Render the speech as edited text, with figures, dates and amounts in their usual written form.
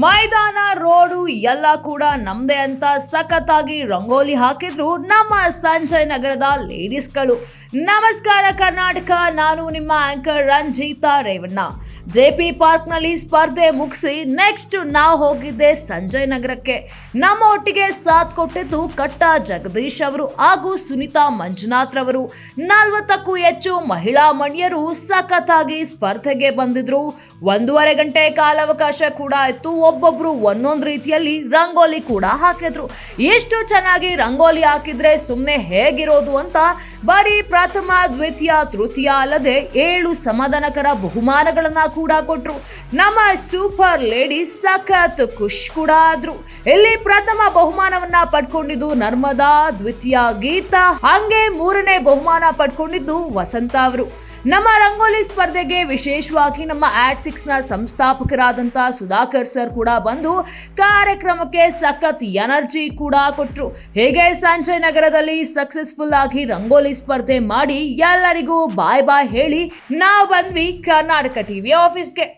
ಮೈದಾನ ರೋಡು ಎಲ್ಲ ಕೂಡ ನಮ್ದೇ ಅಂತ ಸಖತ್ತಾಗಿ ರಂಗೋಲಿ ಹಾಕಿದ್ರು ನಮ್ಮ ಸಂಜಯ್ ನಗರದ ಲೇಡೀಸ್ಗಳು. ನಮಸ್ಕಾರ ಕರ್ನಾಟಕ, ನಾನು ನಿಮ್ಮ anchor Ranjitha Revanna. JP park ನಲ್ಲಿ ಸ್ಪರ್ಧೆ ಮುಗಿಸಿ ನೆಕ್ಸ್ಟ್ ನಾವು ಹೋಗಿದ್ದೆ ಸಂಜಯ್ ನಗರಕ್ಕೆ. ನಮ್ಮ ಒಟ್ಟಿಗೆ ಸಾಥ್ ಕೊಟ್ಟಿದ್ದು ಕಟ್ಟ ಜಗದೀಶ್ ಅವರು ಹಾಗೂ ಸುನಿತಾ ಮಂಜುನಾಥ್ ರವರು. 40ಕ್ಕೂ ಹೆಚ್ಚು ಮಹಿಳಾ ಮಣಿಯರು ಸಖತ್ತಾಗಿ ಸ್ಪರ್ಧೆಗೆ ಬಂದಿದ್ರು. 1.5 ಗಂಟೆ ಕಾಲಾವಕಾಶ ಕೂಡ ಇತ್ತು. ಒಬ್ಬೊಬ್ರು ಒಂದೊಂದು ರೀತಿಯಲ್ಲಿ ರಂಗೋಲಿ ಕೂಡ ಹಾಕಿದ್ರು. ಎಷ್ಟು ಚೆನ್ನಾಗಿ ರಂಗೋಲಿ ಹಾಕಿದ್ರೆ ಸುಮ್ಮನೆ ಹೇಗಿರೋದು ಅಂತ ಬರೀ ಪ್ರಥಮ, ದ್ವಿತೀಯ, ತೃತೀಯ ಅಲ್ಲದೆ 7 ಸಮಾಧಾನಕರ ಬಹುಮಾನಗಳನ್ನ ಕೂಡ ಕೊಟ್ರು. ನಮ್ಮ ಸೂಪರ್ ಲೇಡಿ ಸಖತ್ ಖುಷ್ ಕೂಡ ಆದ್ರು. ಇಲ್ಲಿ ಪ್ರಥಮ ಬಹುಮಾನವನ್ನ ಪಡ್ಕೊಂಡಿದ್ದು ನರ್ಮದಾ, ದ್ವಿತೀಯ ಗೀತಾ, ಹಂಗೆ 3ನೇ ಬಹುಮಾನ ಪಡ್ಕೊಂಡಿದ್ದು ವಸಂತ ಅವರು. ನಮ್ಮ ರಂಗೋಲಿ ಸ್ಪರ್ಧೆಗೆ ವಿಶೇಷವಾಗಿ ನಮ್ಮ AD6ನ ಸಂಸ್ಥಾಪಕರಾದಂಥ ಸುಧಾಕರ್ ಸರ್ ಕೂಡ ಬಂದು ಕಾರ್ಯಕ್ರಮಕ್ಕೆ ಸಖತ್ ಎನರ್ಜಿ ಕೂಡ ಕೊಟ್ರು. ಹೇಗೆ ಸಂಜಯ್ ನಗರದಲ್ಲಿ ಸಕ್ಸಸ್ಫುಲ್ ಆಗಿ ರಂಗೋಲಿ ಸ್ಪರ್ಧೆ ಮಾಡಿ ಎಲ್ಲರಿಗೂ ಬಾಯ್ ಬಾಯ್ ಹೇಳಿ ನಾವು ಬಂದ್ವಿ ಕರ್ನಾಟಕ ಟಿವಿ ಆಫೀಸ್ಗೆ.